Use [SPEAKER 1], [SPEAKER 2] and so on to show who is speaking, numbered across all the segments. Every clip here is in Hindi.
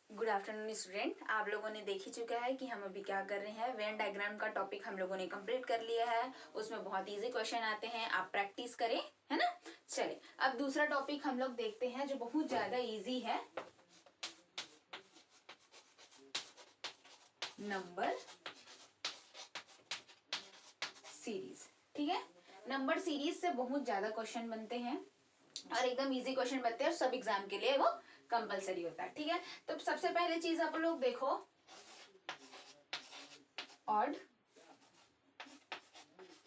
[SPEAKER 1] गुड आफ्टरनून स्टूडेंट, आप लोगों ने देख ही चुका है कि हम अभी क्या कर रहे हैं। वेन डायग्राम का टॉपिक हम लोगों ने कंप्लीट कर लिया है। उसमें बहुत इजी क्वेश्चन आते हैं, आप प्रैक्टिस करें, है ना। चलिए अब दूसरा टॉपिक हम लोग देखते हैं जो बहुत ज्यादा इजी है, नंबर सीरीज। ठीक है, नंबर सीरीज से बहुत ज्यादा क्वेश्चन बनते हैं और एकदम इजी क्वेश्चन बनते हैं और सब एग्जाम के लिए वो कंपलसरी होता है। ठीक है, तो सबसे पहले चीज आप लोग देखो, ऑड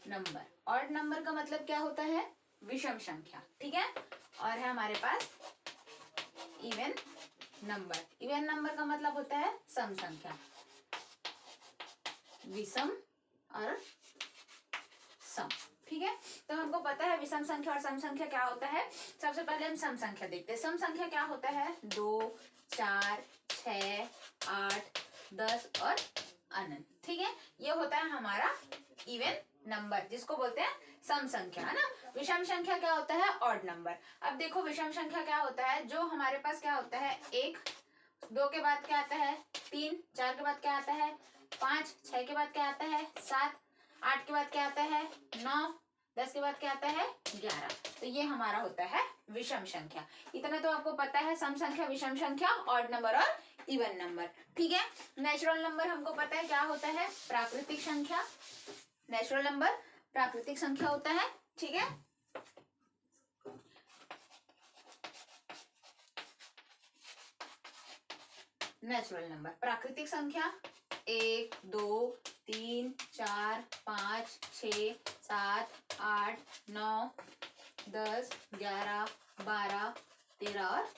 [SPEAKER 1] नंबर। ऑड नंबर का मतलब क्या होता है? विषम संख्या। ठीक है, और है हमारे पास इवन नंबर। इवन नंबर का मतलब होता है सम संख्या, विषम और सम। ठीक है, तो हमको पता है विषम संख्या और सम संख्या क्या होता है। सबसे पहले हम सम संख्या देखते हैं। सम संख्या क्या होता है? 2, 4, 6, 8, 10 और अनंत। ठीक है, ये होता है हमारा इवन नंबर, जिसको बोलते हैं सम संख्या, है ना। विषम संख्या क्या होता है? Odd number. अब देखो विषम संख्या क्या होता है, जो हमारे पास क्या होता है, 1, 2 के बाद क्या आता है 3, 4 के बाद क्या आता है 5, 6 के बाद क्या आता है 7, 8 के बाद क्या आता है 9, 10 के बाद क्या आता है 11। तो ये हमारा होता है विषम संख्या। इतना तो आपको पता है, सम संख्या, विषम संख्या, ऑड नंबर और इवन नंबर। ठीक है, नेचुरल नंबर हमको पता है क्या होता है, प्राकृतिक संख्या। नेचुरल नंबर प्राकृतिक संख्या होता है। ठीक है, नेचुरल नंबर प्राकृतिक संख्या 1, 2, 3, 4, 5, 6, 7, 8, 9, 10, 11, 12, 13 और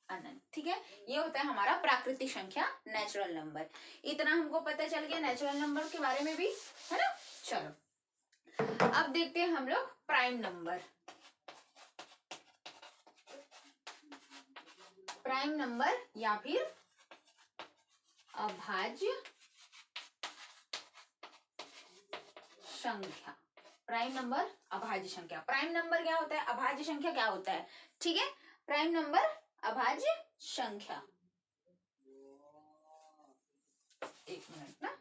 [SPEAKER 1] अनंत। ठीक है, ये होता है हमारा प्राकृतिक संख्या, नेचुरल नंबर। इतना हमको पता चल गया नेचुरल नंबर के बारे में भी, है ना। चलो अब देखते हैं हम लोग प्राइम नंबर। प्राइम नंबर या फिर अभाज्य संख्या। प्राइम नंबर, अभाज्य संख्या। प्राइम नंबर क्या होता है, अभाज्य संख्या क्या होता है। ठीक है, प्राइम नंबर अभाज्य संख्या। एक मिनट ना,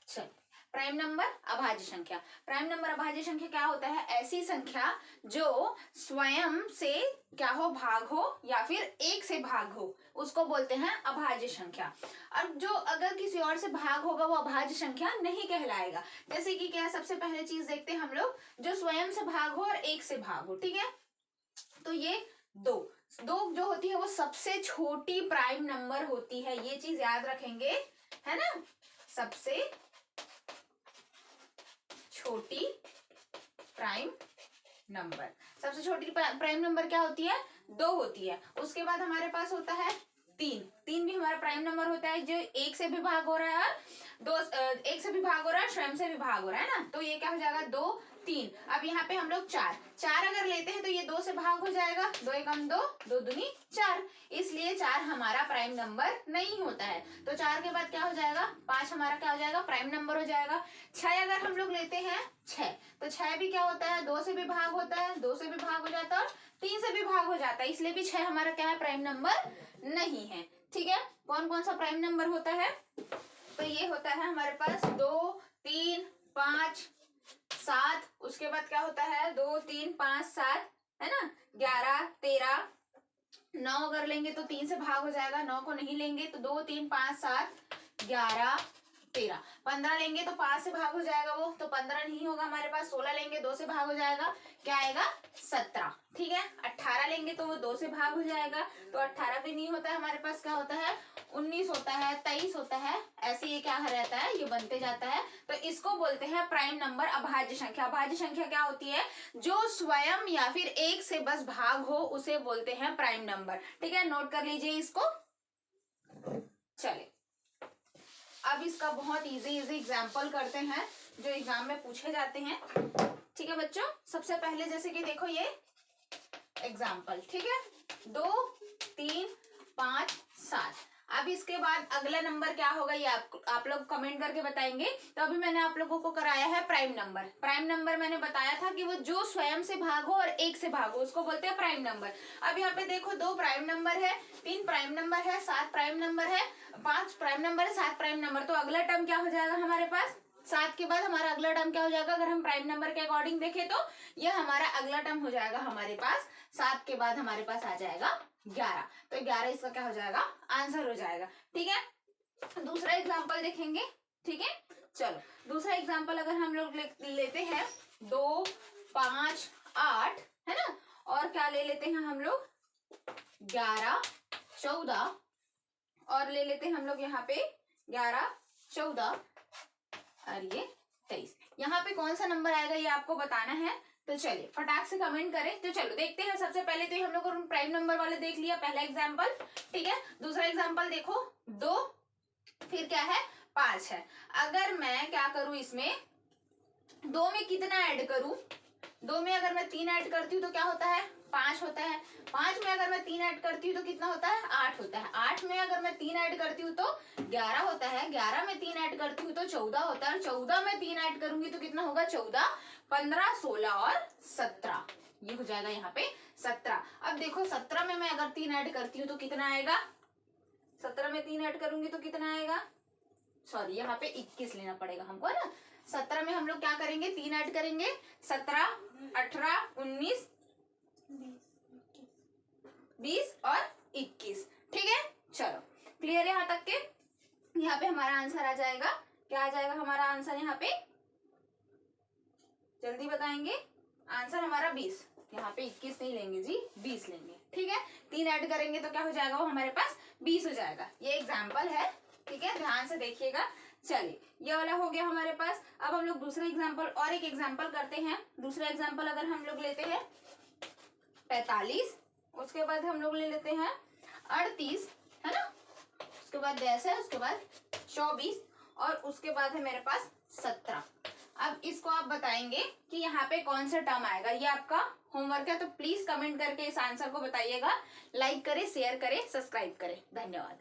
[SPEAKER 1] चल। प्राइम नंबर अभाज्य संख्या। प्राइम नंबर अभाज्य संख्या क्या होता है? ऐसी संख्या जो स्वयं से क्या हो, भाग हो या फिर एक से भाग हो, उसको बोलते हैं अभाज्य संख्या। और जो अगर किसी और से भाग होगा वो अभाज्य संख्या नहीं कहलाएगा। जैसे कि क्या, सबसे पहले चीज देखते हैं हम लोग, जो स्वयं से भाग हो और एक से भाग हो। ठीक है, तो ये दो जो होती है वो सबसे छोटी प्राइम नंबर होती है, ये चीज याद रखेंगे, है ना। सबसे छोटी प्राइम नंबर, सबसे छोटी प्राइम नंबर क्या होती है? 2 होती है। उसके बाद हमारे पास होता है 3। 3 भी हमारा प्राइम नंबर होता है, जो एक से भी भाग हो रहा है, एक से भी भाग हो रहा है, स्वयं से भी भाग हो रहा है ना। तो ये क्या हो जाएगा 2, 3। अब यहाँ पे हम लोग 4 अगर लेते हैं तो ये 2 से भाग हो जाएगा, 2 एकम 2, 2 दूनी 4, इसलिए 4 हमारा प्राइम नंबर नहीं होता है। तो 4 के बाद क्या हो जाएगा 5 हमारा क्या हो जाएगा, प्राइम नंबर हो जाएगा। 6 अगर हम लोग लेते हैं 6, तो 6 भी क्या होता है, 2 से भी भाग होता है, 2 से भी भाग हो जाता है और 3 से भी भाग हो जाता है, इसलिए भी 6 हमारा क्या है, प्राइम नंबर नहीं है। ठीक है, कौन कौन सा प्राइम नंबर होता है? तो ये होता है हमारे पास 2, 3, 5, 7, उसके बाद क्या होता है 2, 3, 5, 7, है ना, 11, 13, 9 अगर लेंगे तो 3 से भाग हो जाएगा, 9 को नहीं लेंगे तो 2, 3, 5, 7, 11, 13, 15 लेंगे तो 5 से भाग हो जाएगा वो, तो 15 नहीं होगा हमारे पास। 16 लेंगे 2 से भाग हो जाएगा, क्या आएगा 17। ठीक है, 18 लेंगे तो वो 2 से भाग हो जाएगा, तो 18 भी नहीं होता है हमारे पास, क्या होता है 19 होता है, 23 होता है, ऐसे ये क्या रहता है, ये बनते जाता है। तो इसको बोलते हैं प्राइम नंबर अभाज्य संख्या। अभाज्य संख्या क्या होती है? जो स्वयं या फिर एक से बस भाग हो उसे बोलते हैं प्राइम नंबर। ठीक है, नोट कर लीजिए इसको। चले अब इसका बहुत इजी एग्जाम्पल करते हैं जो एग्जाम में पूछे जाते हैं। ठीक है बच्चों, सबसे पहले जैसे कि देखो ये एग्जाम्पल, ठीक है, 2, 3, 5, 7। अब इसके बाद अगला नंबर क्या होगा ये आप लोग कमेंट करके बताएंगे। तो अभी मैंने आप लोगों को कराया है प्राइम नंबर। प्राइम नंबर मैंने बताया था कि वो जो स्वयं से भाग हो और एक से भाग हो उसको बोलते हैं प्राइम नंबर। अब यहाँ पे देखो 2 प्राइम नंबर है, 3 प्राइम नंबर है, 7 प्राइम नंबर है, 5 प्राइम नंबर है, 7 प्राइम नंबर। तो अगला टर्म क्या हो जाएगा हमारे पास? 7 के बाद हमारा अगला टर्म क्या हो जाएगा? अगर हम प्राइम नंबर के अकॉर्डिंग देखें तो ये हमारा अगला टर्म हो जाएगा हमारे पास 7 के बाद हमारे पास आ जाएगा 11। तो 11 इसका क्या हो जाएगा? आंसर हो जाएगा। ठीक है, दूसरा एग्जांपल देखेंगे। ठीक है, चलो दूसरा एग्जांपल अगर हम लोग लेते हैं 2, 5, 8 है ना, और क्या ले लेते हैं हम लोग 11, 14 और ले लेते हैं हम लोग यहाँ पे 11, 14 और ये 23। यहाँ पे कौन सा नंबर आएगा ये आपको बताना है। तो चलिए फटाक से कमेंट करें। तो चलो देखते हैं। सबसे पहले तो हम लोग प्राइम नंबर वाले देख लिया, पहला एग्जांपल। ठीक है, दूसरा एग्जांपल देखो 2, फिर क्या है 5 है। अगर मैं क्या करूं इसमें 2 में कितना ऐड करूं? 2 में अगर मैं 3 ऐड करती हूँ तो क्या होता है? 5 होता है। 5 में अगर मैं 3 ऐड करती हूँ तो कितना होता है? 8 होता है। 8 में अगर मैं 3 ऐड करती हूँ तो 11 होता है। 11 में 3 ऐड करती हूँ तो 14 होता है। और 14 में 3 ऐड करूंगी तो कितना होगा? 14, 15, 16 और 17। ये हो जाएगा यहाँ पे 17। अब देखो 17 में मैं अगर 3 ऐड करती हूँ तो कितना आएगा? 17 में 3 ऐड करूंगी तो कितना आएगा? सॉरी, यहाँ पे 21 लेना पड़ेगा हमको ना। 17 में हम लोग क्या करेंगे? 3 ऐड करेंगे। 17, 18, 19, 20 और 21। ठीक है, चलो क्लियर है यहाँ तक के? यहाँ पे हमारा आंसर आ जाएगा, क्या आ जाएगा हमारा आंसर यहाँ पे? जल्दी बताएंगे। आंसर हमारा 20। यहाँ पे 21 नहीं लेंगे जी, 20 लेंगे। ठीक है, 3 ऐड करेंगे तो क्या हो जाएगा? वो हमारे पास 20 हो जाएगा। ये एग्जाम्पल है। ठीक है, ध्यान से देखिएगा। चलिए ये वाला हो गया हमारे पास। अब हम लोग दूसरा एग्जाम्पल और एक एग्जाम्पल करते हैं। दूसरा एग्जाम्पल अगर हम लोग लेते हैं 45, उसके बाद हम लोग ले लेते हैं 38 है ना, उसके बाद 10 है, उसके बाद 24 और उसके बाद है मेरे पास 17। अब इसको आप बताएंगे कि यहाँ पे कौन सा टर्म आएगा। ये आपका होमवर्क है, तो प्लीज कमेंट करके इस आंसर को बताइएगा। लाइक करें, शेयर करें, सब्सक्राइब करें। धन्यवाद।